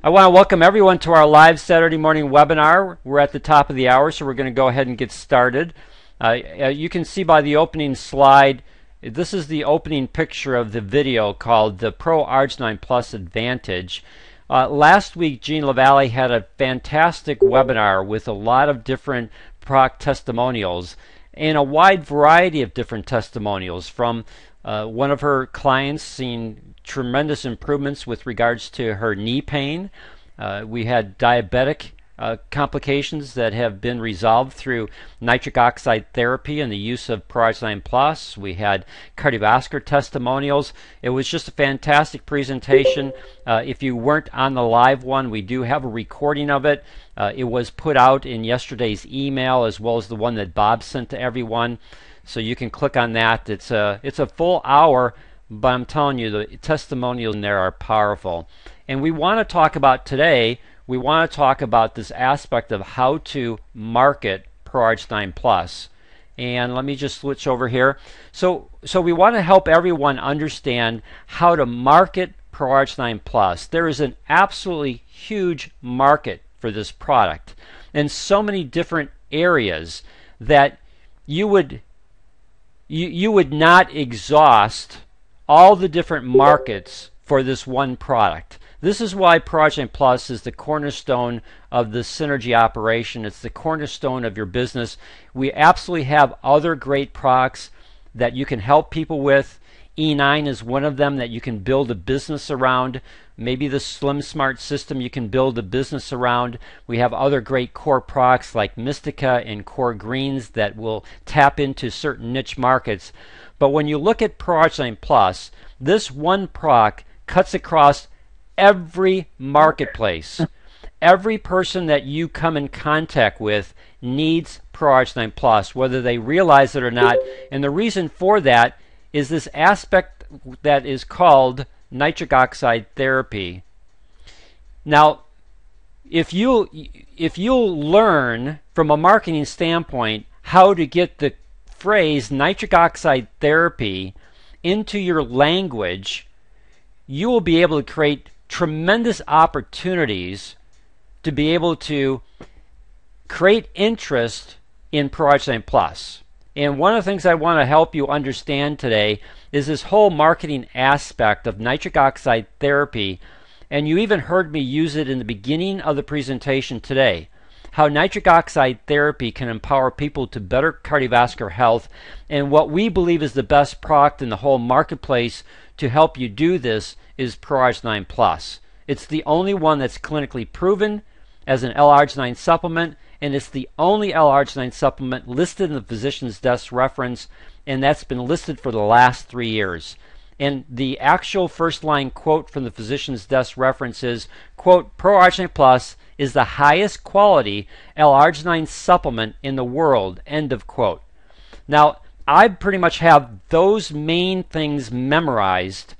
I want to welcome everyone to our live Saturday morning webinar. We're at the top of the hour, so we're going to go ahead and get started. You can see by the opening slide, this is the opening picture of the video called the ProArgi-9 Advantage. Last week, Gene LaValle had a fantastic webinar with a lot of different product testimonials and a wide variety of different testimonials from one of her clients seeing tremendous improvements with regards to her knee pain. We had diabetic complications that have been resolved through nitric oxide therapy and the use of ProArgi-9. We had cardiovascular testimonials. It was just a fantastic presentation. If you weren't on the live one, we do have a recording of it. It was put out in yesterday's email as well as the one that Bob sent to everyone. So you can click on that. It's a full hour, but I'm telling you, the testimonials in there are powerful. And we want to talk about today, we want to talk about this aspect of how to market ProArgi-9. And let me just switch over here. So we want to help everyone understand how to market ProArgi-9. There is an absolutely huge market for this product in so many different areas that you would not exhaust all the different markets for this one product. This is why ProArgi-9 is the cornerstone of the synergy operation. It's the cornerstone of your business. We absolutely have other great products that you can help people with. E9 is one of them that you can build a business around. Maybe the Slim Smart system you can build a business around. We have other great core products like Mystica and Core Greens that will tap into certain niche markets. But when you look at ProArgi-9, this one product cuts across every marketplace. Every person that you come in contact with needs ProArgi-9, whether they realize it or not. And the reason for that is this aspect that is called nitric oxide therapy. Now, if you'll learn from a marketing standpoint how to get the phrase nitric oxide therapy into your language, you will be able to create tremendous opportunities to be able to create interest in ProArgi-9. And one of the things I want to help you understand today is this whole marketing aspect of nitric oxide therapy. And you even heard me use it in the beginning of the presentation today. How nitric oxide therapy can empower people to better cardiovascular health. And what we believe is the best product in the whole marketplace to help you do this is ProArgi-9. It's the only one that's clinically proven as an L-arginine supplement, and it's the only L-arginine supplement listed in the physician's desk reference, and that's been listed for the last 3 years. And the actual first line quote from the physician's desk reference is, quote, ProArgi-9 is the highest quality L-arginine supplement in the world, end of quote. Now, I pretty much have those main things memorized,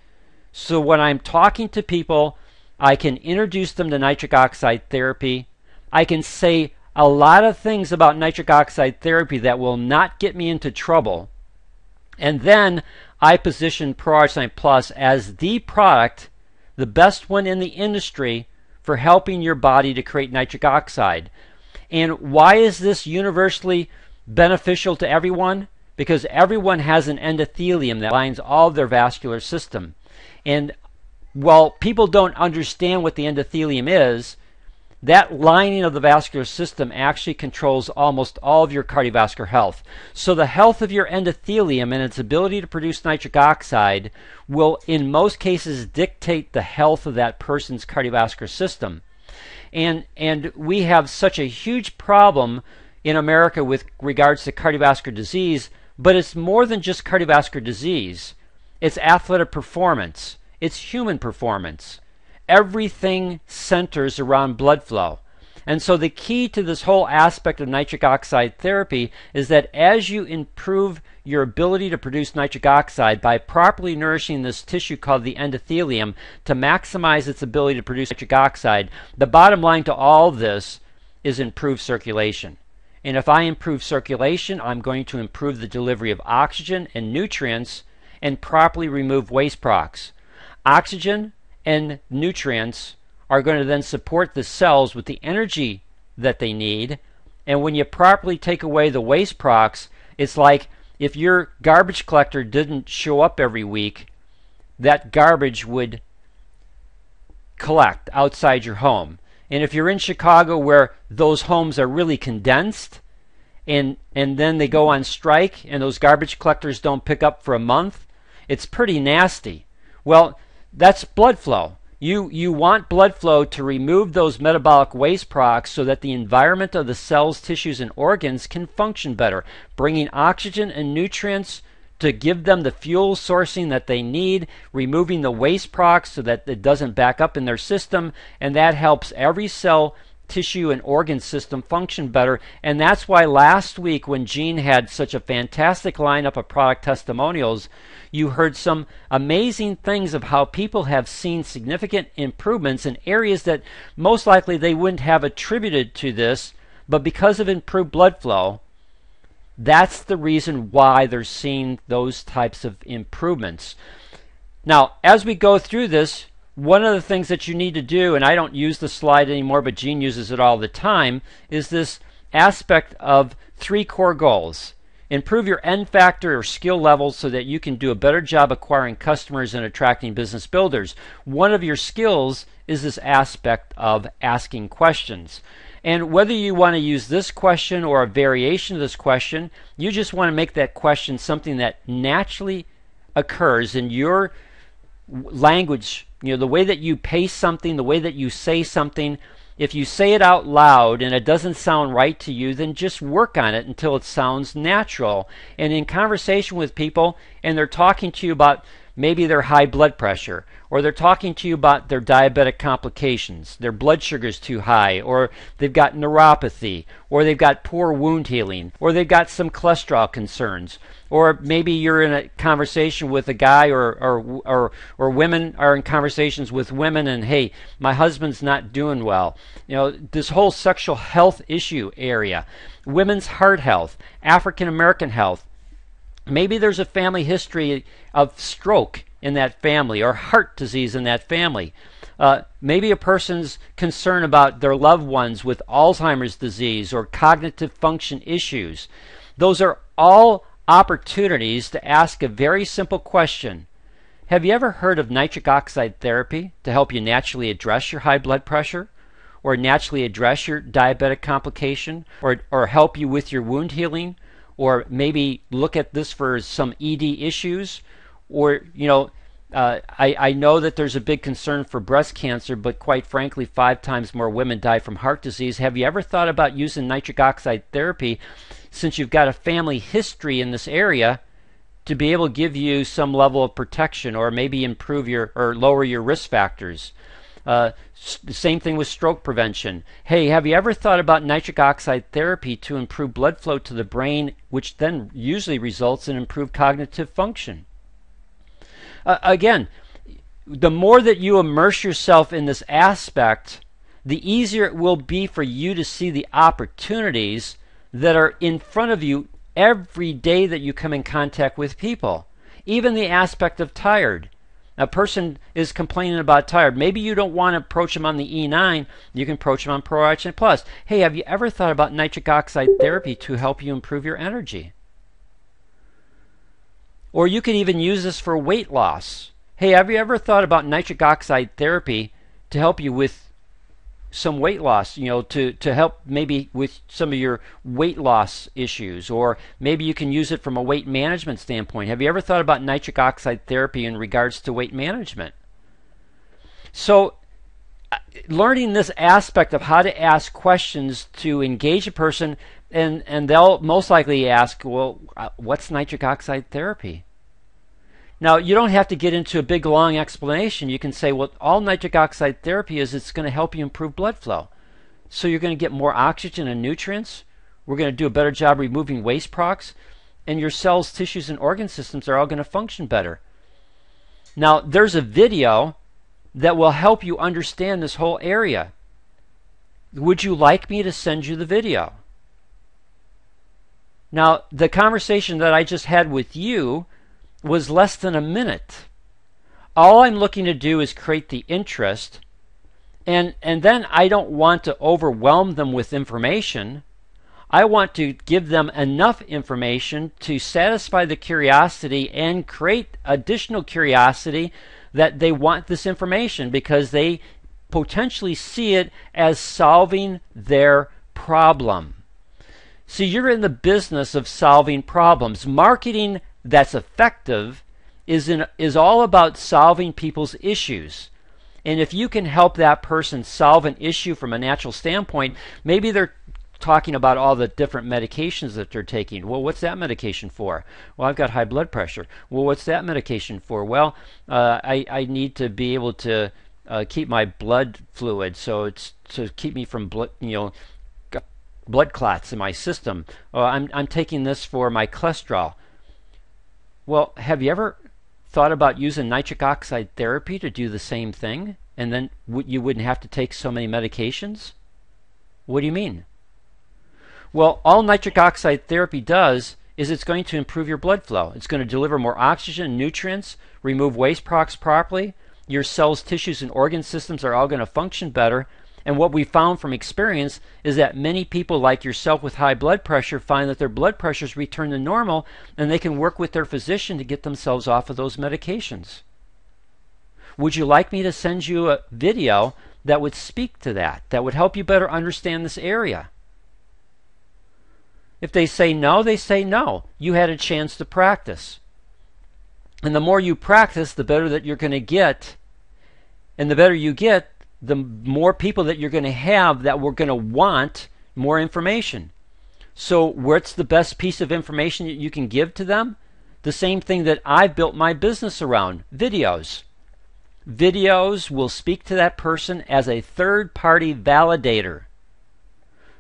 so when I'm talking to people, I can introduce them to nitric oxide therapy. I can say a lot of things about nitric oxide therapy that will not get me into trouble. And then I position ProArgi-9 as the product, the best one in the industry for helping your body to create nitric oxide. And why is this universally beneficial to everyone? Because everyone has an endothelium that lines all of their vascular system. And while people don't understand what the endothelium is, that lining of the vascular system actually controls almost all of your cardiovascular health. So the health of your endothelium and its ability to produce nitric oxide will, in most cases, dictate the health of that person's cardiovascular system. And we have such a huge problem in America with regards to cardiovascular disease, but it's more than just cardiovascular disease. It's athletic performance. It's human performance. Everything centers around blood flow. And so the key to this whole aspect of nitric oxide therapy is that as you improve your ability to produce nitric oxide by properly nourishing this tissue called the endothelium to maximize its ability to produce nitric oxide, the bottom line to all this is improved circulation. And if I improve circulation, I'm going to improve the delivery of oxygen and nutrients and properly remove waste products. Oxygen and nutrients are going to then support the cells with the energy that they need. And when you properly take away the waste products, it's like if your garbage collector didn't show up every week, that garbage would collect outside your home. And if you're in Chicago where those homes are really condensed, and then they go on strike and those garbage collectors don't pick up for a month, it's pretty nasty. Well, that's blood flow. You want blood flow to remove those metabolic waste products so that the environment of the cells, tissues, and organs can function better, bringing oxygen and nutrients to give them the fuel sourcing that they need, removing the waste products so that it doesn't back up in their system, and that helps every cell, tissue, and organ system function better. And that's why last week when Gene had such a fantastic lineup of product testimonials, you heard some amazing things of how people have seen significant improvements in areas that most likely they wouldn't have attributed to this, but because of improved blood flow, that's the reason why they're seeing those types of improvements. Now, as we go through this, one of the things that you need to do, and I don't use the slide anymore, but Gene uses it all the time, is this aspect of 3 core goals. Improve your N factor or skill levels so that you can do a better job acquiring customers and attracting business builders. One of your skills is this aspect of asking questions. And whether you want to use this question or a variation of this question, you just want to make that question something that naturally occurs in your language. You know, the way that you pace something, the way that you say something. If you say it out loud and it doesn't sound right to you, then just work on it until it sounds natural. And in conversation with people, and they're talking to you about maybe their high blood pressure, or they're talking to you about their diabetic complications, their blood sugar's too high, or they've got neuropathy, or they've got poor wound healing, or they've got some cholesterol concerns, or maybe you're in a conversation with a guy, or women are in conversations with women, and hey, my husband's not doing well. You know, this whole sexual health issue area, women's heart health, African American health. Maybe there's a family history of stroke in that family or heart disease in that family. Maybe a person's concerned about their loved ones with Alzheimer's disease or cognitive function issues. Those are all opportunities to ask a very simple question. Have you ever heard of nitric oxide therapy to help you naturally address your high blood pressure, or naturally address your diabetic complication, or help you with your wound healing, or maybe look at this for some ED issues? Or, you know, I know that there's a big concern for breast cancer, but quite frankly, 5 times more women die from heart disease. Have you ever thought about using nitric oxide therapy, since you've got a family history in this area, to be able to give you some level of protection, or maybe improve your or lower your risk factors? The same thing with stroke prevention. Hey, have you ever thought about nitric oxide therapy to improve blood flow to the brain, which then usually results in improved cognitive function? Again, the more that you immerse yourself in this aspect, the easier it will be for you to see the opportunities that are in front of you every day that you come in contact with people. Even the aspect of tired. A person is complaining about tired. Maybe you don't want to approach them on the E9. You can approach them on ProArgi-9 Plus. Hey, have you ever thought about nitric oxide therapy to help you improve your energy? Or you could even use this for weight loss. Hey, have you ever thought about nitric oxide therapy to help you with some weight loss, you know, to help maybe with some of your weight loss issues? Or maybe you can use it from a weight management standpoint. Have you ever thought about nitric oxide therapy in regards to weight management? So learning this aspect of how to ask questions to engage a person, and they'll most likely ask, well, what's nitric oxide therapy? Now, you don't have to get into a big, long explanation. You can say, well, all nitric oxide therapy is, it's going to help you improve blood flow. So you're going to get more oxygen and nutrients. We're going to do a better job removing waste products. And your cells, tissues, and organ systems are all going to function better. Now, there's a video that will help you understand this whole area. Would you like me to send you the video? Now, the conversation that I just had with you was less than a minute. All I'm looking to do is create the interest And then I don't want to overwhelm them with information. I want to give them enough information to satisfy the curiosity and create additional curiosity that they want this information because they potentially see it as solving their problem. So you're in the business of solving problems. Marketing that's effective is all about solving people's issues. And if you can help that person solve an issue from a natural standpoint, maybe they're talking about all the different medications that they're taking. Well, what's that medication for? Well, I've got high blood pressure. Well, what's that medication for? Well, I need to be able to keep my blood fluid, so it's to keep me from blood clots in my system. I'm taking this for my cholesterol. Well, have you ever thought about using nitric oxide therapy to do the same thing, and then you wouldn't have to take so many medications? What do you mean? Well, all nitric oxide therapy does is it's going to improve your blood flow. It's going to deliver more oxygen and nutrients, remove waste products properly. Your cells, tissues, and organ systems are all going to function better. And what we found from experience is that many people like yourself with high blood pressure find that their blood pressures return to normal, and they can work with their physician to get themselves off of those medications. Would you like me to send you a video that would speak to that would help you better understand this area? If they say no, they say no. You had a chance to practice. And the more you practice, the better that you're going to get. And the better you get, the more people that you're going to have that we're going to want more information. So what's the best piece of information that you can give to them? The same thing that I've built my business around, videos. Videos will speak to that person as a third-party validator.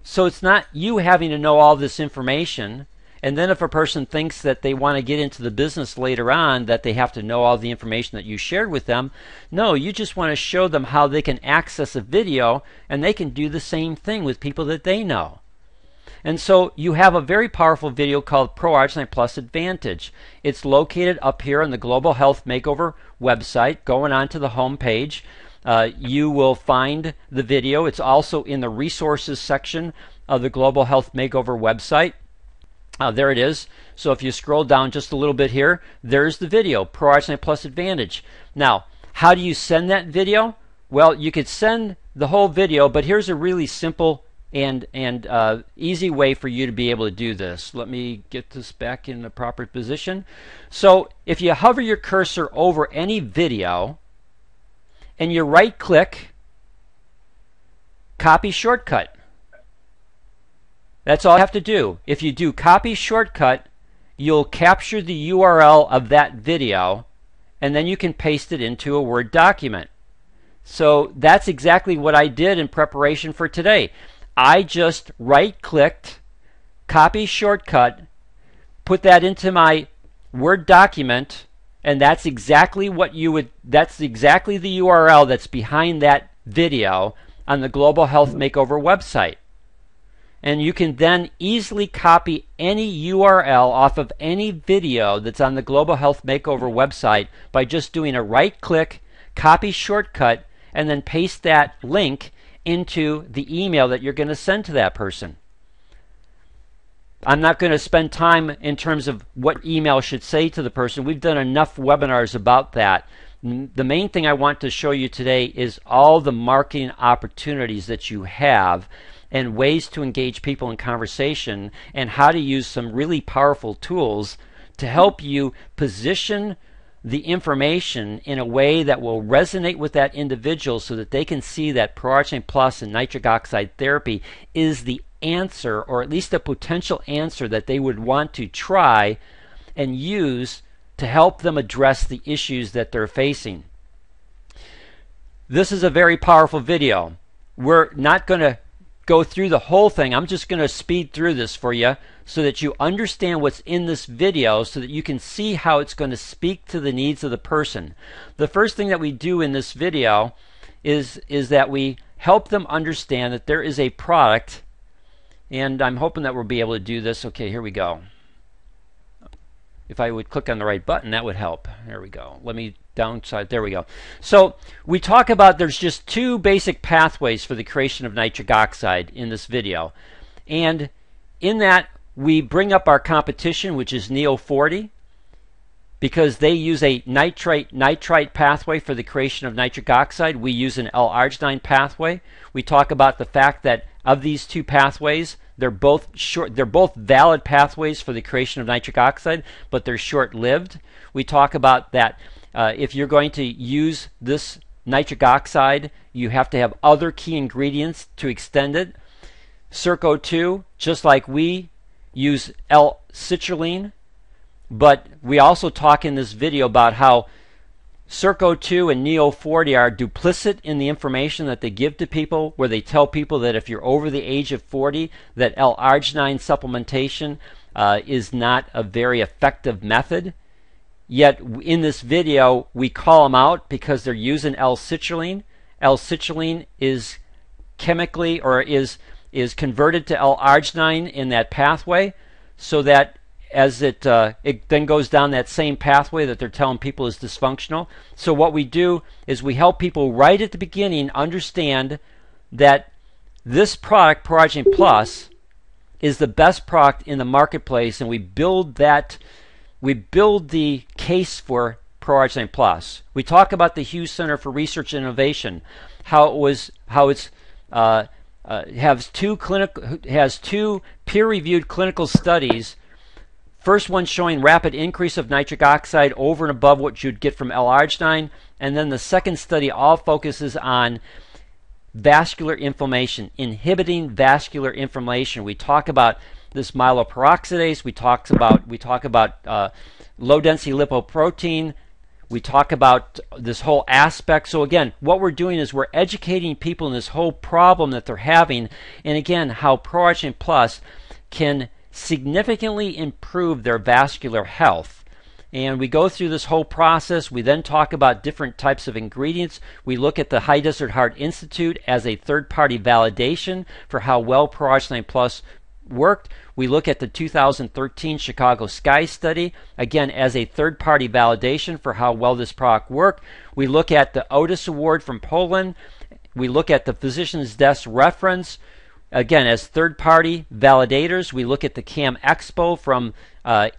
So it's not you having to know all this information, and then if a person thinks that they want to get into the business later on, that they have to know all the information that you shared with them. No, you just want to show them how they can access a video, and they can do the same thing with people that they know. And so you have a very powerful video called ProArgi-9 Advantage. It's located up here on the Global Health Makeover website. Going on to the home page, you will find the video. It's also in the resources section of the Global Health Makeover website. There it is. So if you scroll down just a little bit here, there's the video, ProArgi-9 Advantage. Now, how do you send that video? Well, you could send the whole video, but here's a really simple and easy way for you to be able to do this. Let me get this back in the proper position. So if you hover your cursor over any video and you right click, copy shortcut. That's all you have to do. If you do copy shortcut, you'll capture the URL of that video, and then you can paste it into a Word document. So that's exactly what I did in preparation for today. I just right-clicked, copy shortcut, put that into my Word document, and that's exactly what that's exactly the URL that's behind that video on the Global Health Makeover website. And you can then easily copy any URL off of any video that's on the Global Health Makeover website by just doing a right-click, copy shortcut, and then paste that link into the email that you're going to send to that person. I'm not going to spend time in terms of what email should say to the person. We've done enough webinars about that. The main thing I want to show you today is all the marketing opportunities that you have and ways to engage people in conversation, and how to use some really powerful tools to help you position the information in a way that will resonate with that individual so that they can see that ProArgi-9 and nitric oxide therapy is the answer, or at least a potential answer that they would want to try and use to help them address the issues that they're facing. This is a very powerful video. We're not going to go through the whole thing. I'm just going to speed through this for you so that you understand what's in this video, so that you can see how it's going to speak to the needs of the person. The first thing that we do in this video is that we help them understand that there is a product, and I'm hoping that we'll be able to do this. Okay, here we go. If I would click on the right button, that would help. There we go. Let me downside. There we go. So we talk about there's just two basic pathways for the creation of nitric oxide in this video. And in that, we bring up our competition, which is Neo 40, because they use a nitrite pathway for the creation of nitric oxide. We use an L-arginine pathway. We talk about the fact that of these two pathways, they're both valid pathways for the creation of nitric oxide, but they're short-lived. We talk about that if you're going to use this nitric oxide, you have to have other key ingredients to extend it. Circo-2, just like we use L-citrulline, but we also talk in this video about how Circo-2 and Neo 40 are duplicit in the information that they give to people, where they tell people that if you're over the age of 40, that L-arginine supplementation is not a very effective method. Yet in this video, we call them out because they're using L-citrulline. L-citrulline is chemically, or is converted to L-arginine in that pathway, so that as it then goes down that same pathway that they're telling people is dysfunctional. So what we do is we help people right at the beginning understand that this product, ProArgi-9 Plus, is the best product in the marketplace, and we build the case for ProArgi-9 Plus. We talk about the Hughes Center for Research and Innovation, has two peer-reviewed clinical studies. First one showing rapid increase of nitric oxide over and above what you'd get from L-arginine, and then the second study all focuses on vascular inflammation, inhibiting vascular inflammation. We talk about this myeloperoxidase. We talk about low-density lipoprotein. We talk about this whole aspect. So again, what we're doing is we're educating people in this whole problem that they're having, and again, how ProArgi-9 Plus can significantly improve their vascular health. And we go through this whole process. We then talk about different types of ingredients. We look at the High Desert Heart Institute as a third-party validation for how well ProArgi-9 Plus worked. We look at the 2013 Chicago Sky Study, again, as a third-party validation for how well this product worked. We look at the Otis Award from Poland. We look at the Physician's Desk reference, again, as third-party validators. We look at the CAM Expo from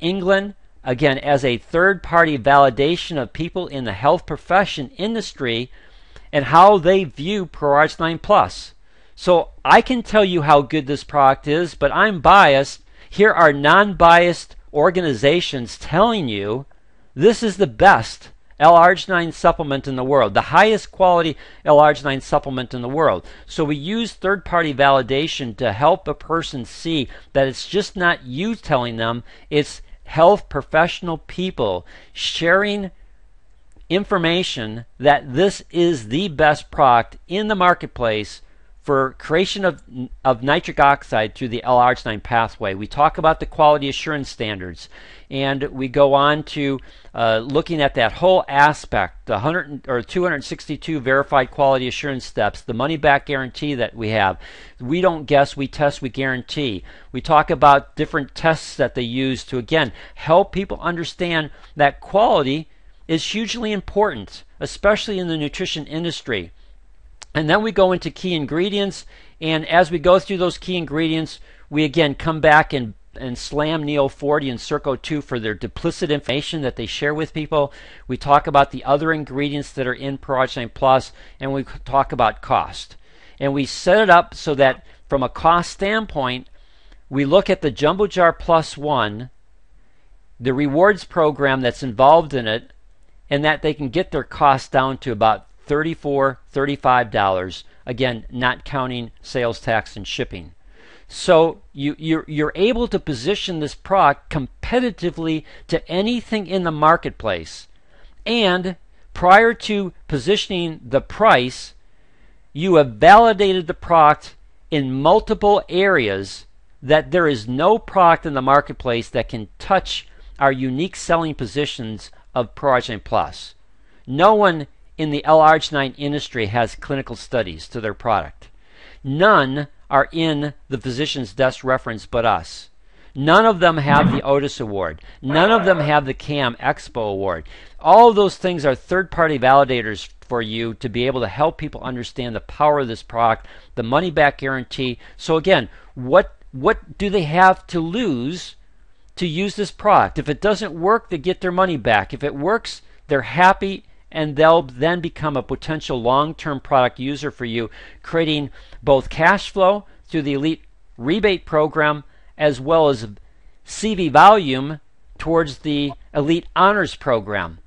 England, again, as a third-party validation of people in the health profession industry and how they view ProArgi-9 Plus. So I can tell you how good this product is, but I'm biased. Here are non-biased organizations telling you this is the best L-arginine supplement in the world, the highest quality L-arginine supplement in the world. So we use third-party validation to help a person see that it's just not you telling them, it's health professional people sharing information that this is the best product in the marketplace for creation of nitric oxide through the L-arginine pathway. We talk about the quality assurance standards, and we go on to looking at that whole aspect, the 262 verified quality assurance steps, the money-back guarantee that we have. We don't guess, we test, we guarantee. We talk about different tests that they use to, again, help people understand that quality is hugely important, especially in the nutrition industry. And then we go into key ingredients, and as we go through those key ingredients, we again come back and slam Neo 40 and Circo-2 for their duplicit information that they share with people. We talk about the other ingredients that are in ProArgi-9 Plus, and we talk about cost. And we set it up so that from a cost standpoint, we look at the Jumbo Jar Plus One, the rewards program that's involved in it, and that they can get their cost down to about $34, $35, again, not counting sales tax and shipping. So you're able to position this product competitively to anything in the marketplace. And prior to positioning the price, you have validated the product in multiple areas that there is no product in the marketplace that can touch our unique selling positions of ProArgi-9 Plus. No one in the L-arginine industry has clinical studies to their product. None are in the Physician's Desk reference but us. None of them have the Otis Award. None of them have the CAM Expo Award. All of those things are third-party validators for you to be able to help people understand the power of this product, the money-back guarantee. So again, what do they have to lose to use this product? If it doesn't work, they get their money back. If it works, they're happy, and they'll then become a potential long-term product user for you, creating both cash flow through the Elite Rebate Program as well as CV volume towards the Elite Honors Program.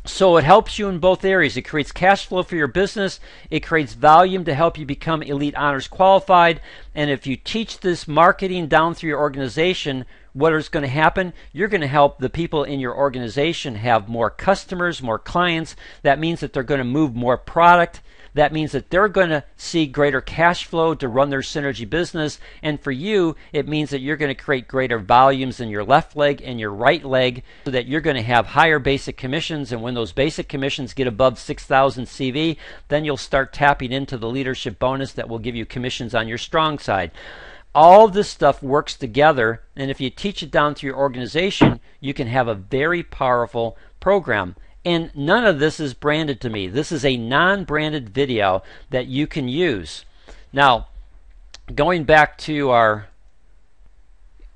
So it helps you in both areas. It creates cash flow for your business. It creates volume to help you become Elite Honors qualified. And if you teach this marketing down through your organization, what is going to happen? You're going to help the people in your organization have more customers, more clients. That means that they're going to move more product. That means that they're going to see greater cash flow to run their synergy business. And for you, it means that you're going to create greater volumes in your left leg and your right leg so that you're going to have higher basic commissions. And when those basic commissions get above 6,000 CV, then you'll start tapping into the leadership bonus that will give you commissions on your strong side. All this stuff works together, and if you teach it down through your organization, you can have a very powerful program. And none of this is branded to me. This is a non-branded video that you can use. Now, going back to our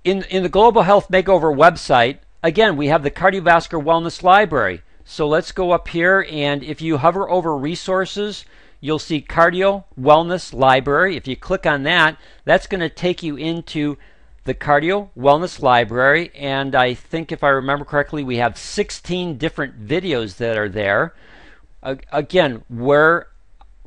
in the Global Health Makeover website, again, we have the Cardiovascular Wellness Library. So let's go up here, and if you hover over resources, you'll see Cardio Wellness Library. If you click on that, that's going to take you into the Cardio Wellness Library, and I think if I remember correctly, we have 16 different videos that are there. Again, where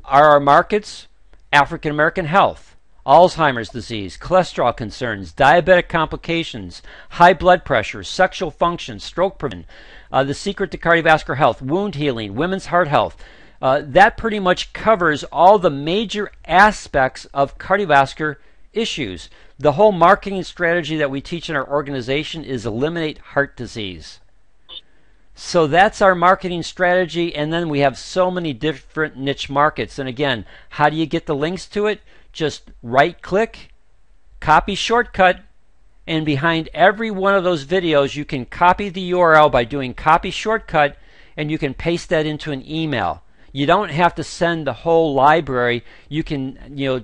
are our markets? African American health, Alzheimer's disease, cholesterol concerns, diabetic complications, high blood pressure, sexual function, stroke prevention, the secret to cardiovascular health, wound healing, women's heart health. That pretty much covers all the major aspects of cardiovascular issues. The whole marketing strategy that we teach in our organization is eliminate heart disease. So that's our marketing strategy, and then we have so many different niche markets. And again, how do you get the links to it? Just right-click, copy shortcut, and behind every one of those videos you can copy the URL by doing copy shortcut, and you can paste that into an email. You don't have to send the whole library. You can,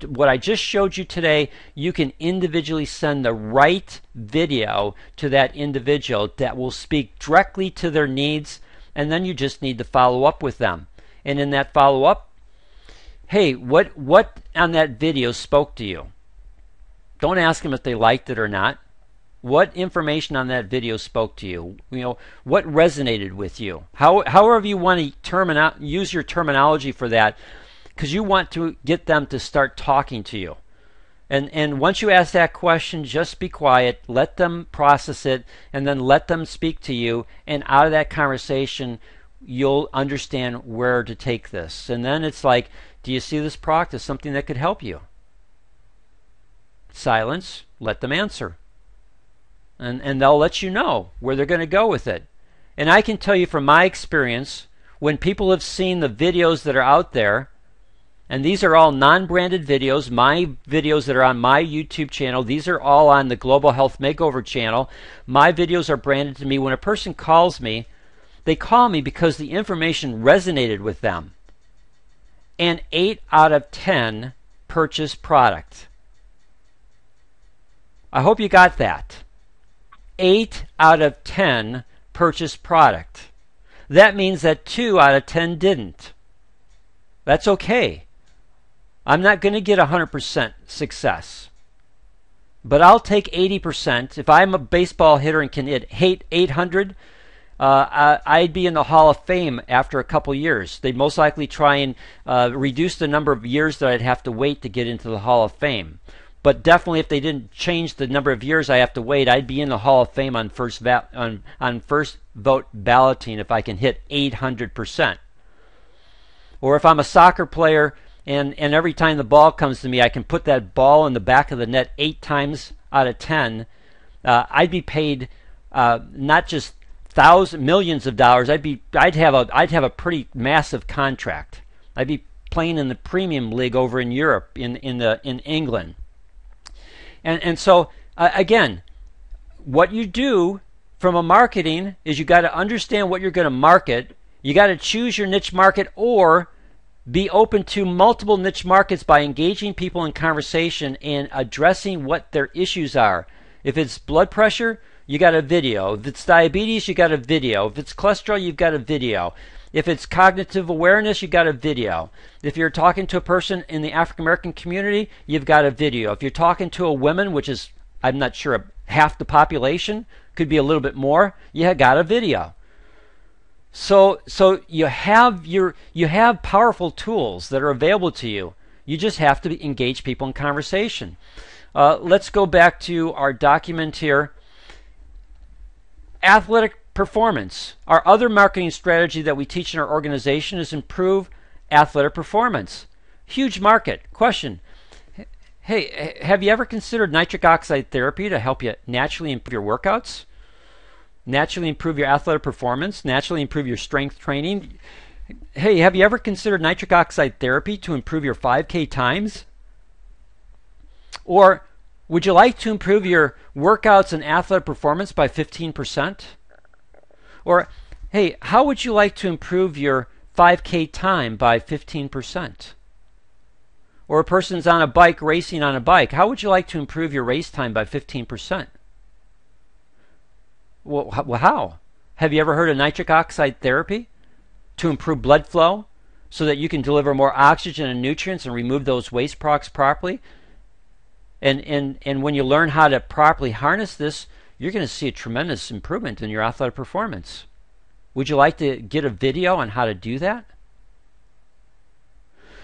what I just showed you today, you can individually send the right video to that individual that will speak directly to their needs, and then you just need to follow up with them. And in that follow-up, hey, what on that video spoke to you? Don't ask them if they liked it or not. What information on that video spoke to you? What resonated with you? However you want to use your terminology for that, because you want to get them to start talking to you. And once you ask that question, just be quiet, let them process it, and then let them speak to you. And out of that conversation, you'll understand where to take this. And then it's like, do you see this product as something that could help you? Silence, let them answer. And they'll let you know where they're going to go with it. And I can tell you from my experience, when people have seen the videos that are out there, and these are all non-branded videos, my videos that are on my YouTube channel, these are all on the Global Health Makeover channel. My videos are branded to me. When a person calls me, they call me because the information resonated with them. And 8 out of 10 purchase product. I hope you got that. 8 out of 10 purchase product. That means that 2 out of 10 didn't. That's okay. I'm not going to get 100% success. But I'll take 80%. If I'm a baseball hitter and can hit 800, I'd be in the Hall of Fame after a couple years. They'd most likely try and reduce the number of years that I'd have to wait to get into the Hall of Fame. But definitely, if they didn't change the number of years I have to wait, I'd be in the Hall of Fame on first vote balloting if I can hit 800%. Or if I'm a soccer player and every time the ball comes to me, I can put that ball in the back of the net 8 times out of 10, I'd be paid not just millions of dollars. I'd have a pretty massive contract. I'd be playing in the premium league over in Europe, in England. And so, again, what you do from a marketing is you got to understand what you're going to market. You got to choose your niche market or be open to multiple niche markets by engaging people in conversation and addressing what their issues are. If it's blood pressure, you got a video. If it's diabetes, you got a video. If it's cholesterol, you've got a video. If it's cognitive awareness, you got a video. If you're talking to a person in the African American community, you've got a video. If you're talking to a woman, which is, I'm not sure, half the population, could be a little bit more, you got a video. So you have powerful tools that are available to you. You just have to engage people in conversation. Let's go back to our document here. Athletic performance. Our other marketing strategy that we teach in our organization is improve athletic performance. Huge market. Question. Hey, have you ever considered nitric oxide therapy to help you naturally improve your workouts? Naturally improve your athletic performance? Naturally improve your strength training? Hey, have you ever considered nitric oxide therapy to improve your 5K times? Or would you like to improve your workouts and athletic performance by 15%? Or, hey, how would you like to improve your 5K time by 15%? Or a person's on a bike racing on a bike. How would you like to improve your race time by 15%? Well, how? Have you ever heard of nitric oxide therapy to improve blood flow so that you can deliver more oxygen and nutrients and remove those waste products properly? And when you learn how to properly harness this, you're going to see a tremendous improvement in your athletic performance. Would you like to get a video on how to do that?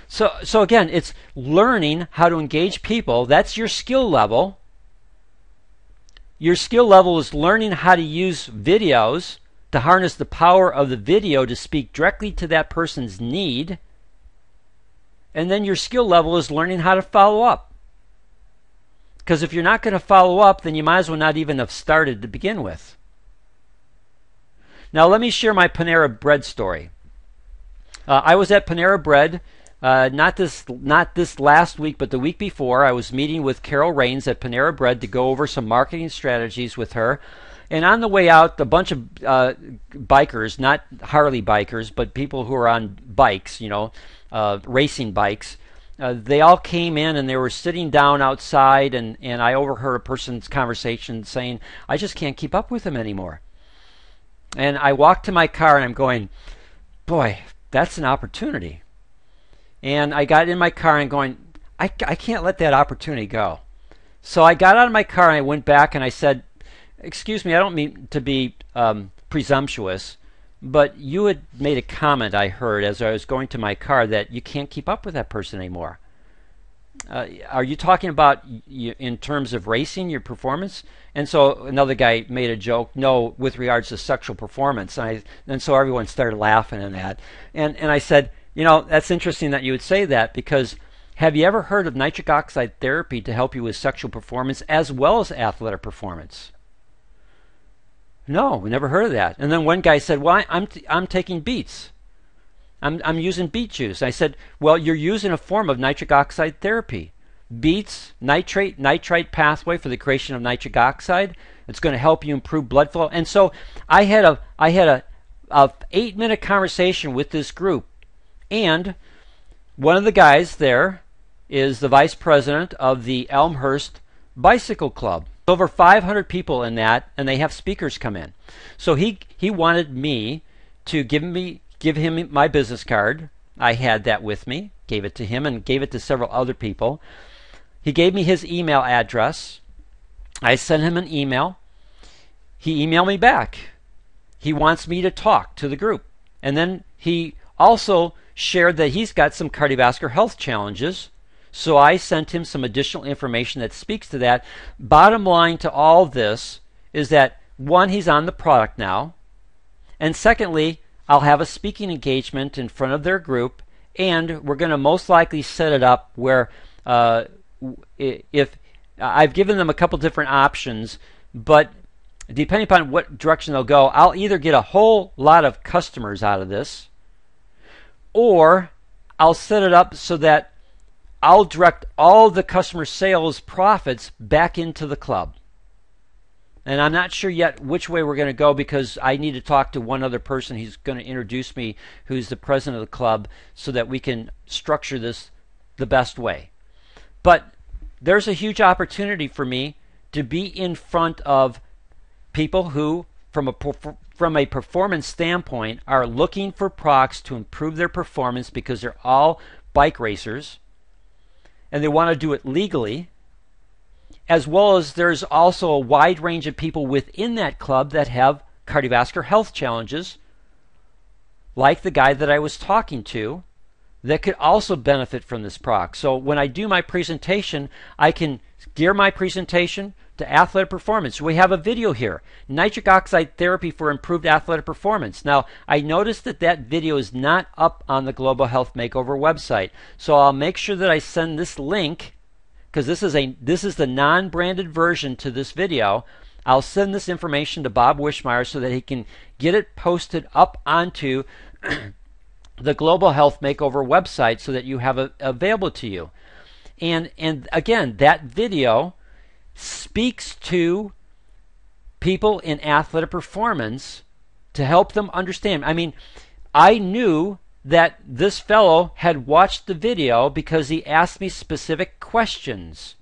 So again, it's learning how to engage people. That's your skill level. Your skill level is learning how to use videos to harness the power of the video to speak directly to that person's need. And then your skill level is learning how to follow up. Because if you're not going to follow up, then you might as well not even have started to begin with. Now let me share my Panera Bread story. I was at Panera Bread, not this last week, but the week before. I was meeting with Carol Rains at Panera Bread to go over some marketing strategies with her. And on the way out, a bunch of bikers, not Harley bikers, but people who are on bikes, racing bikes, they all came in and they were sitting down outside, and I overheard a person's conversation saying, I just can't keep up with them anymore. And I walked to my car and I'm going, boy, that's an opportunity. And I got in my car and going, I can't let that opportunity go. So I got out of my car and I went back and I said, excuse me, I don't mean to be presumptuous, but you had made a comment I heard as I was going to my car that you can't keep up with that person anymore. Are you talking about in terms of racing, your performance? And so another guy made a joke, no, with regards to sexual performance. And so everyone started laughing at that. And I said, that's interesting that you would say that, because have you ever heard of nitric oxide therapy to help you with sexual performance as well as athletic performance? No, we never heard of that. And then one guy said, well, I'm taking beets. I'm using beet juice. I said, well, you're using a form of nitric oxide therapy. Beets, nitrite pathway for the creation of nitric oxide. It's going to help you improve blood flow. And so I had a 8-minute conversation with this group, and one of the guys there is the vice president of the Elmhurst Bicycle Club. Over 500 people in that, and they have speakers come in. So he wanted me to give him my business card. I had that with me, gave it to him, and gave it to several other people. He gave me his email address. I sent him an email. He emailed me back. He wants me to talk to the group. And then he also shared that he's got some cardiovascular health challenges. So I sent him some additional information that speaks to that. Bottom line to all this is that, one, he's on the product now. And secondly, I'll have a speaking engagement in front of their group, and we're going to most likely set it up where if I've given them a couple different options, but depending upon what direction they'll go, I'll either get a whole lot of customers out of this, or I'll set it up so that I'll direct all the customer sales profits back into the club. And I'm not sure yet which way we're going to go because I need to talk to one other person who's going to introduce me, who's the president of the club, so that we can structure this the best way. But there's a huge opportunity for me to be in front of people who, from a performance standpoint, are looking for products to improve their performance because they're all bike racers and they want to do it legally, as well as there's also a wide range of people within that club that have cardiovascular health challenges, like the guy that I was talking to, that could also benefit from this product. So when I do my presentation, I can gear my presentation to athletic performance. We have a video here, Nitric Oxide Therapy for Improved Athletic Performance. Now, I noticed that that video is not up on the Global Health Makeover website. So I'll make sure that I send this link, because this is the non-branded version to this video. I'll send this information to Bob Wishmeyer so that he can get it posted up onto the Global Health Makeover website so that you have it available to you. And again, that video speaks to people in athletic performance to help them understand. I mean, I knew that this fellow had watched the video because he asked me specific questions.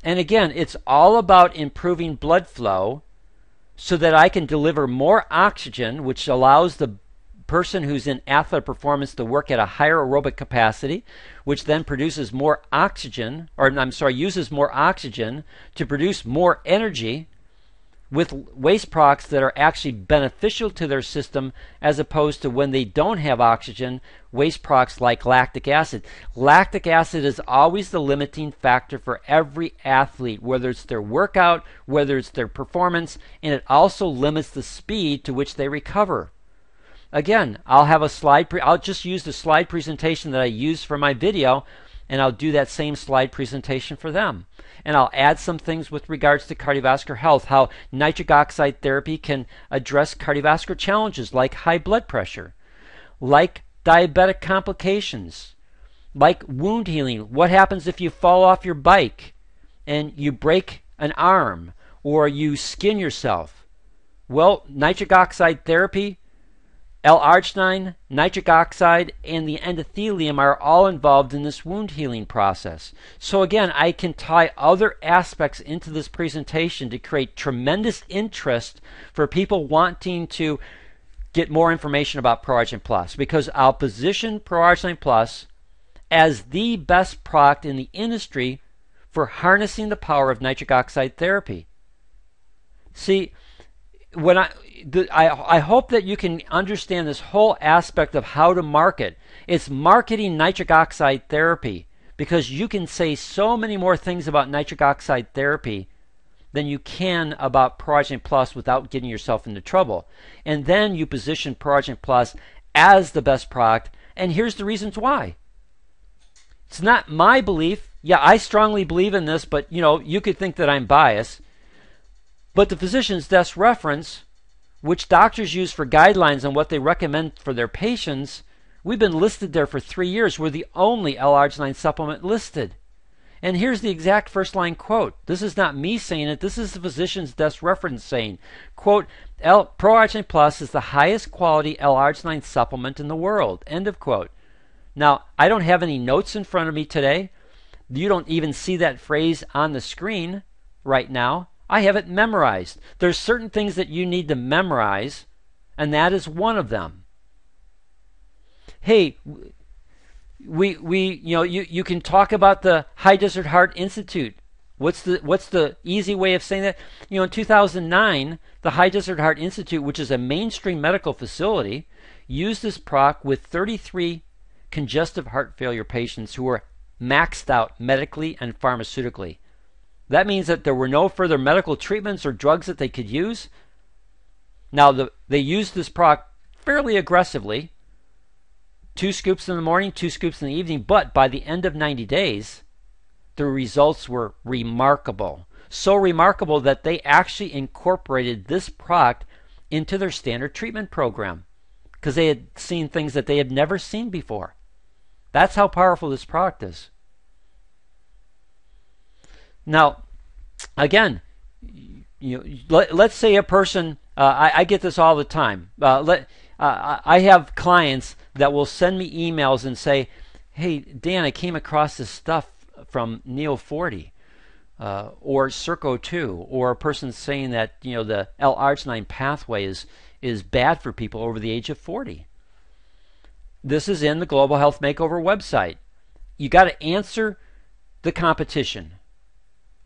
And again, it's all about improving blood flow so that I can deliver more oxygen, which allows the person who's in athletic performance to work at a higher aerobic capacity, which then produces more oxygen, uses more oxygen to produce more energy with waste products that are actually beneficial to their system, as opposed to when they don't have oxygen, waste products like lactic acid. Lactic acid is always the limiting factor for every athlete, whether it's their workout, whether it's their performance, and it also limits the speed to which they recover. Again, I'll have a I'll just use the slide presentation that I used for my video, and I'll do that same slide presentation for them. And I'll add some things with regards to cardiovascular health, how nitric oxide therapy can address cardiovascular challenges like high blood pressure, like diabetic complications, like wound healing. What happens if you fall off your bike and you break an arm or you skin yourself? Well, nitric oxide therapy, L-arginine, nitric oxide, and the endothelium are all involved in this wound healing process. So again, I can tie other aspects into this presentation to create tremendous interest for people wanting to get more information about ProArgi-9 Plus, because I'll position ProArgi-9 Plus as the best product in the industry for harnessing the power of nitric oxide therapy. See, when I hope that you can understand this whole aspect of how to market. It's marketing nitric oxide therapy, because you can say so many more things about nitric oxide therapy than you can about ProArgi-9 Plus without getting yourself into trouble. And then you position ProArgi-9 Plus as the best product, and here's the reasons why. It's not my belief. Yeah, I strongly believe in this, but you could think that I'm biased. But the physician's desk reference, which doctors use for guidelines on what they recommend for their patients, we've been listed there for 3 years. We're the only L-arginine supplement listed. And here's the exact first line quote. This is not me saying it. This is the physician's desk reference saying, quote, ProArgi-9 Plus is the highest quality L-arginine supplement in the world, end of quote. Now, I don't have any notes in front of me today. You don't even see that phrase on the screen right now. I have it memorized. There's certain things that you need to memorize, and that is one of them. Hey, you can talk about the High Desert Heart Institute. What's the easy way of saying that? In 2009, the High Desert Heart Institute, which is a mainstream medical facility, used this product with 33 congestive heart failure patients who were maxed out medically and pharmaceutically. That means that there were no further medical treatments or drugs that they could use. Now, they used this product fairly aggressively. 2 scoops in the morning, 2 scoops in the evening, but by the end of 90 days, the results were remarkable. So remarkable that they actually incorporated this product into their standard treatment program, because they had seen things that they had never seen before. That's how powerful this product is. Now, again, let's say a person, I get this all the time. I have clients that will send me emails and say, "Hey, Dan, I came across this stuff from Neo 40 or Circo 2," or a person saying that the L-arginine pathway is bad for people over the age of 40. This is in the Global Health Makeover website. You got to answer the competition.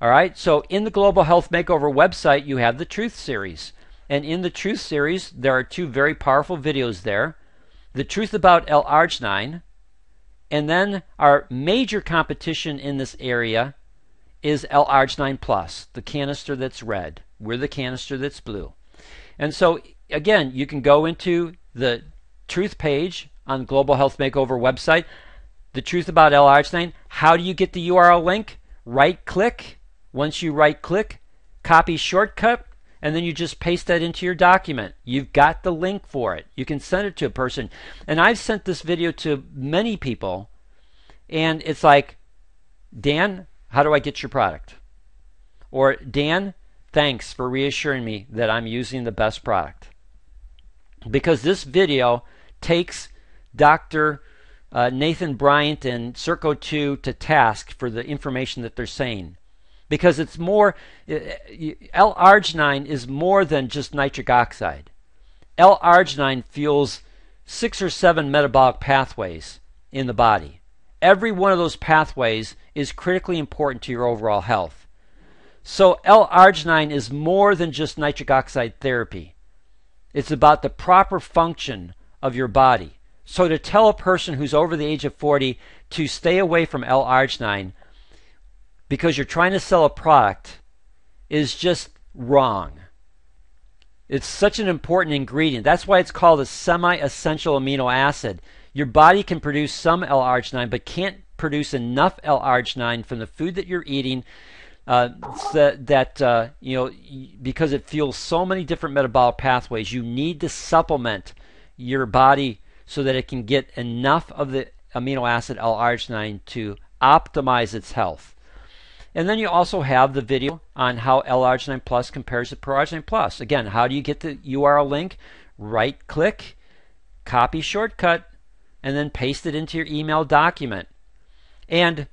All right, so in the Global Health Makeover website, you have the Truth Series. And in the Truth Series, there are 2 very powerful videos there. The Truth About L-arginine, and then our major competition in this area is L-arginine Plus, the canister that's red. We're the canister that's blue. And so, again, you can go into the Truth page on the Global Health Makeover website, the Truth About L-arginine. How do you get the URL link? Right-click. Once you right-click, copy shortcut, and then you just paste that into your document. You've got the link for it. You can send it to a person. And I've sent this video to many people, and it's like, "Dan, how do I get your product?" Or, "Dan, thanks for reassuring me that I'm using the best product." Because this video takes Dr. Nathan Bryant and Circo 2 to task for the information that they're saying. Because it's more, L-arginine is more than just nitric oxide. L-arginine fuels 6 or 7 metabolic pathways in the body. Every one of those pathways is critically important to your overall health. So L-arginine is more than just nitric oxide therapy. It's about the proper function of your body. So to tell a person who's over the age of 40 to stay away from L-arginine because you're trying to sell a product is just wrong. It's such an important ingredient. That's why it's called a semi-essential amino acid. Your body can produce some L-arginine but can't produce enough L-arginine from the food that you're eating because it fuels so many different metabolic pathways. You need to supplement your body so that it can get enough of the amino acid L-arginine to optimize its health. And then you also have the video on how L-arginine Plus compares to ProArgi-9 Plus. Again, how do you get the URL link? Right click, copy shortcut, and then paste it into your email document. And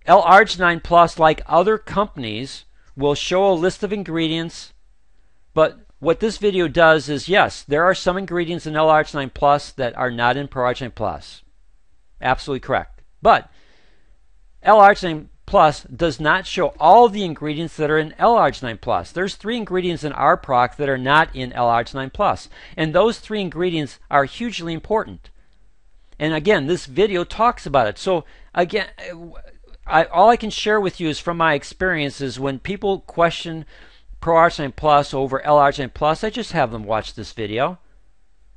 L-arginine Plus, like other companies, will show a list of ingredients, but what this video does is, yes, there are some ingredients in L-arginine Plus that are not in ProArgi-9 Plus. Absolutely correct. But L-arginine Plus does not show all the ingredients that are in L-arginine Plus. There's 3 ingredients in our product that are not in L-arginine Plus. And those 3 ingredients are hugely important. And again, this video talks about it. So again, all I can share with you is from my experiences when people question ProArgi-9 Plus over L-arginine Plus, I just have them watch this video.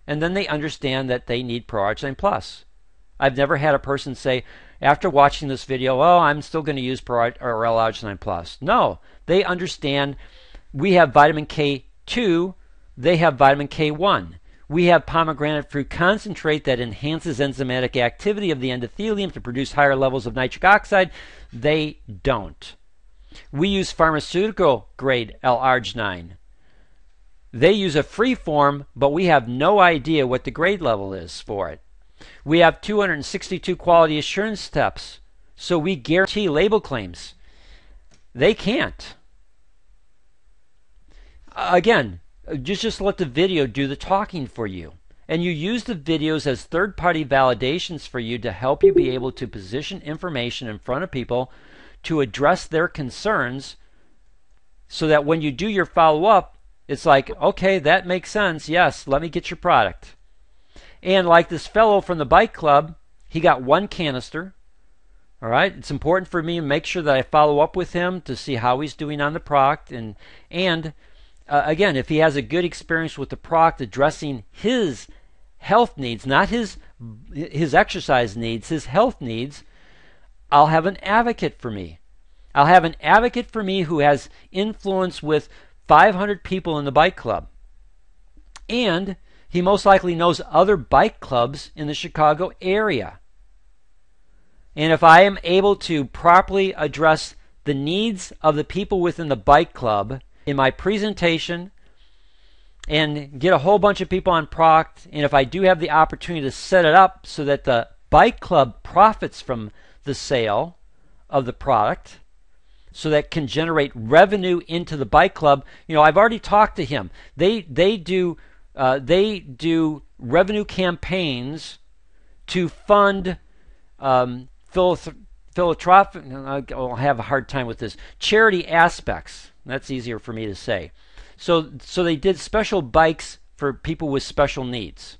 And then they understand that they need ProArgi-9 Plus. I've never had a person say, after watching this video, "Oh, I'm still going to use L-arginine Plus." No, they understand we have vitamin K2, they have vitamin K1. We have pomegranate fruit concentrate that enhances enzymatic activity of the endothelium to produce higher levels of nitric oxide. They don't. We use pharmaceutical grade L-arginine. They use a free form, but we have no idea what the grade level is for it. We have 262 quality assurance steps, so we guarantee label claims. They can't. Again, just let the video do the talking for you. And you use the videos as third-party validations for you to help you be able to position information in front of people to address their concerns so that when you do your follow-up, it's like, okay, that makes sense. Yes, let me get your product. And like this fellow from the bike club, he got 1 canister. All right, it's important for me to make sure that I follow up with him to see how he's doing on the product. And again, if he has a good experience with the product addressing his health needs, not his exercise needs, his health needs, I'll have an advocate for me. I'll have an advocate for me who has influence with 500 people in the bike club. And he most likely knows other bike clubs in the Chicago area. And if I am able to properly address the needs of the people within the bike club in my presentation and get a whole bunch of people on product. And if I do have the opportunity to set it up so that the bike club profits from the sale of the product, so that can generate revenue into the bike club. I've already talked to him. They do revenue campaigns to fund philanthropic. I'll have a hard time with this. Charity aspects. That's easier for me to say. So they did special bikes for people with special needs.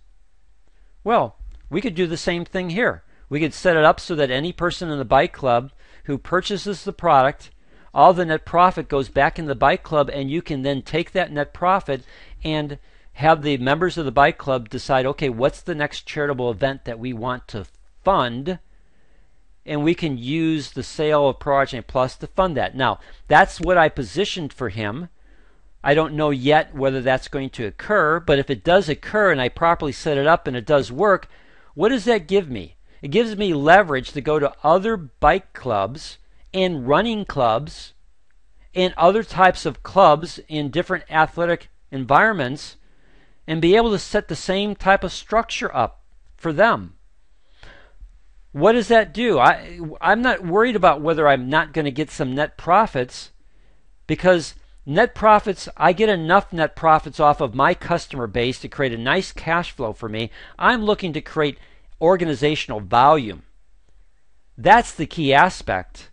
Well, we could do the same thing here. We could set it up so that any person in the bike club who purchases the product, all the net profit goes back in the bike club, and you can then take that net profit and have the members of the bike club decide, okay, what's the next charitable event that we want to fund? And we can use the sale of ProArgi-9 Plus to fund that. Now, that's what I positioned for him. I don't know yet whether that's going to occur, but if it does occur and I properly set it up and it does work, what does that give me? It gives me leverage to go to other bike clubs and running clubs and other types of clubs in different athletic environments and be able to set the same type of structure up for them. What does that do? I'm not worried about whether I'm not going to get some net profits, because net profits, I get enough net profits off of my customer base to create a nice cash flow for me. I'm looking to create organizational volume. That's the key aspect.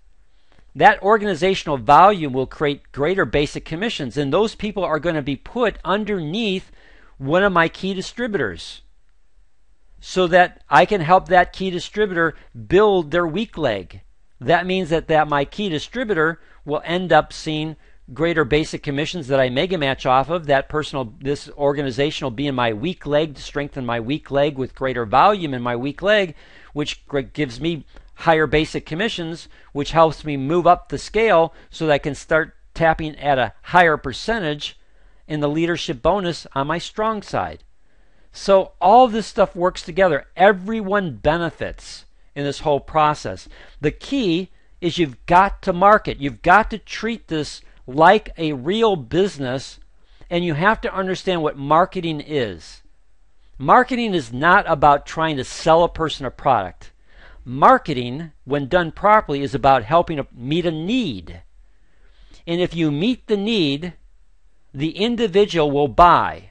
That organizational volume will create greater basic commissions, and those people are going to be put underneath one of my key distributors so that I can help that key distributor build their weak leg. That means that my key distributor will end up seeing greater basic commissions that I mega match off of. This organization will be in my weak leg to strengthen my weak leg with greater volume in my weak leg, which gives me higher basic commissions, which helps me move up the scale so that I can start tapping at a higher percentage in the leadership bonus on my strong side. So all this stuff works together. Everyone benefits in this whole process. The key is you've got to market. You've got to treat this like a real business, and you have to understand what marketing is. Marketing is not about trying to sell a person a product. Marketing, when done properly, is about helping to meet a need. And if you meet the need, the individual will buy.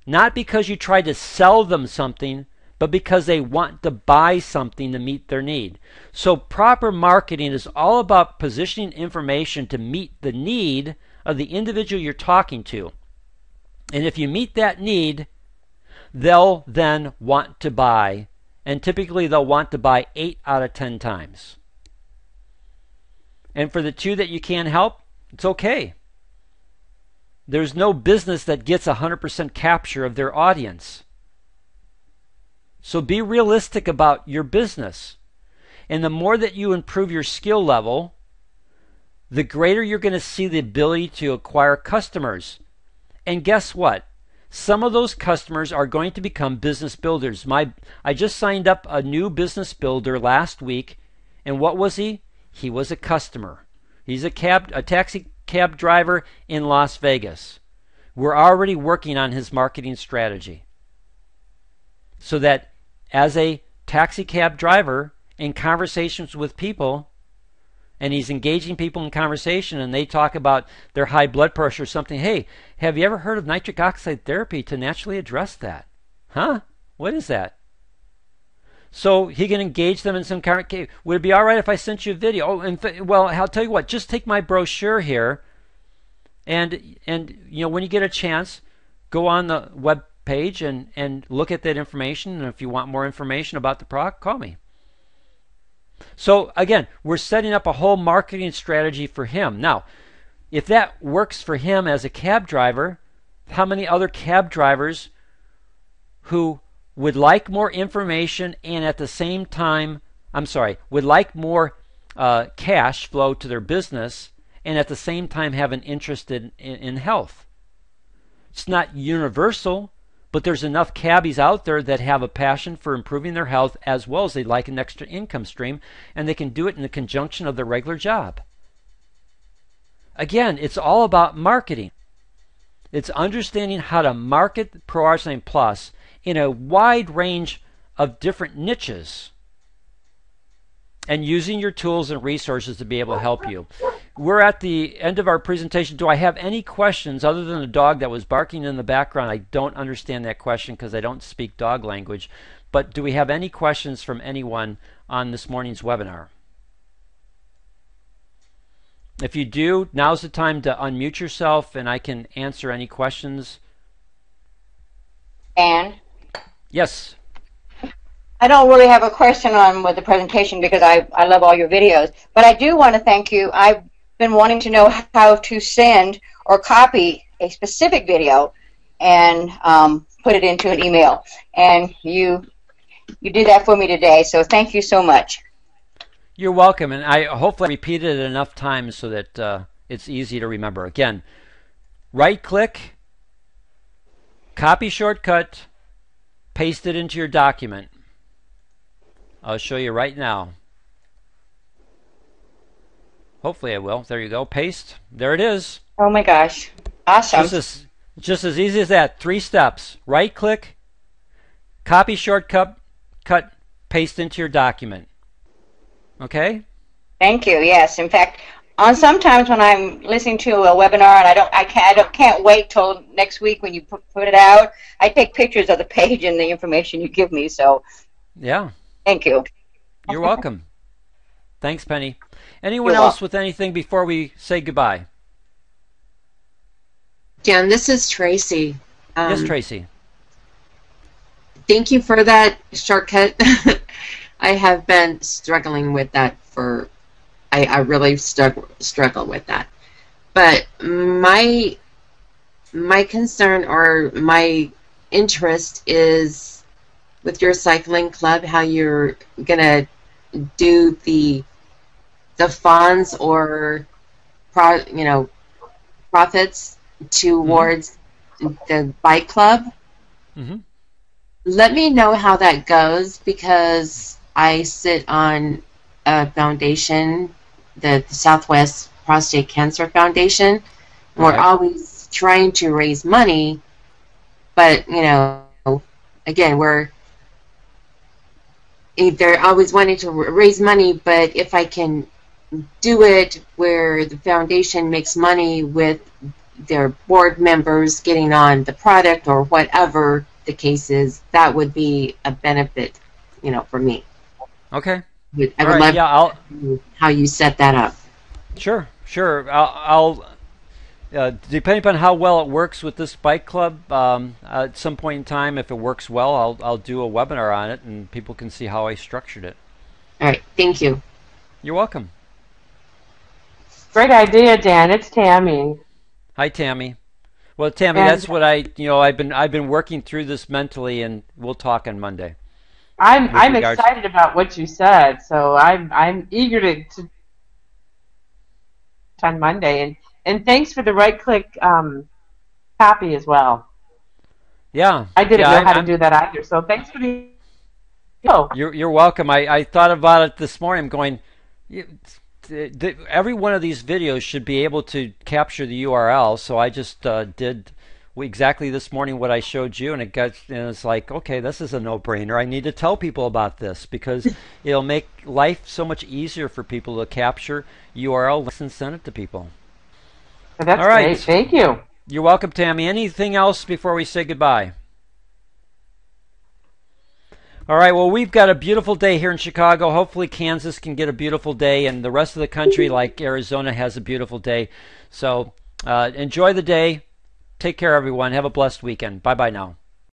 Not because you tried to sell them something, but because they want to buy something to meet their need. So proper marketing is all about positioning information to meet the need of the individual you're talking to. And if you meet that need, they'll then want to buy. And typically they'll want to buy 8 out of 10 times. And for the 2 that you can't help, it's okay. There's no business that gets 100% capture of their audience. So be realistic about your business. And the more that you improve your skill level, the greater you're going to see the ability to acquire customers. And guess what? Some of those customers are going to become business builders. I just signed up a new business builder last week, and what was he? He was a customer. He's a taxi cab driver in Las Vegas. We're already working on his marketing strategy, so that as a taxi cab driver in conversations with people, and he's engaging people in conversation, and they talk about their high blood pressure or something. Hey, have you ever heard of nitric oxide therapy to naturally address that? Huh? What is that? So he can engage them in some kind of, would it be all right if I sent you a video? Oh, well, I'll tell you what, just take my brochure here, and when you get a chance, go on the web page and look at that information, and if you want more information about the product, call me. So again, we're setting up a whole marketing strategy for him. Now, if that works for him as a cab driver, how many other cab drivers who would like more information and at the same time, would like more cash flow to their business and at the same time have an interest in health? It's not universal, but there's enough cabbies out there that have a passion for improving their health as well as they like an extra income stream, and they can do it in the conjunction of their regular job. Again, it's all about marketing. It's understanding how to market ProArgi-9 Plus in a wide range of different niches and using your tools and resources to be able to help you. We're at the end of our presentation. Do I have any questions other than the dog that was barking in the background? I don't understand that question because I don't speak dog language. But do we have any questions from anyone on this morning's webinar? If you do, now's the time to unmute yourself and I can answer any questions. And yes. I don't really have a question on with the presentation because I love all your videos, but I do want to thank you. I've been wanting to know how to send or copy a specific video and put it into an email, and you did that for me today, so thank you so much. You're welcome, and I hopefully repeated it enough times so that it's easy to remember. Again, right-click, copy shortcut, paste it into your document. I'll show you right now. Hopefully I will. There you go. Paste. There it is. Oh my gosh. Awesome. Just as easy as that. 3 steps. Right-click, copy shortcut, paste into your document. Okay? Thank you. Yes. In fact, on sometimes when I'm listening to a webinar and I can't wait till next week when you put it out, I take pictures of the page and the information you give me. So yeah. Thank you. You're welcome. Thanks, Penny. Anyone else with anything before we say goodbye? Jan, this is Tracy. Yes, Tracy. Thank you for that shortcut. I have been struggling with that for, I really struggle with that. But my concern or my interest is with your cycling club, how you're gonna do the funds or profits towards the bike club. Mm-hmm. Let me know how that goes, because I sit on a foundation, the Southwest Prostate Cancer Foundation. And we're always trying to raise money, but again, they're always wanting to raise money, but if I can do it where the foundation makes money with their board members getting on the product or whatever the case is, that would be a benefit, for me. Okay. I would love how you set that up. Sure. I'll depending upon how well it works with this bike club, at some point in time, if it works well, I'll do a webinar on it and people can see how I structured it. All right. Thank you. You're welcome. Great idea, Dan. It's Tammy. Hi, Tammy. Well, Tammy, that's what I've been working through this mentally, and we'll talk on Monday. I'm excited about what you said, so I'm eager to on Monday, and thanks for the right-click copy as well. Yeah, I didn't know how to do that either, so thanks for the. Oh. You're welcome. I thought about it this morning. I'm going. Every one of these videos should be able to capture the URL, so I just did exactly this morning what I showed you, and it's like, okay, this is a no-brainer. I need to tell people about this because it'll make life so much easier for people to capture URL links and send it to people. That's great. Thank you. You're welcome, Tammy. Anything else before we say goodbye? All right, well, we've got a beautiful day here in Chicago. Hopefully Kansas can get a beautiful day, and the rest of the country, like Arizona, has a beautiful day. So enjoy the day. Take care, everyone. Have a blessed weekend. Bye-bye now.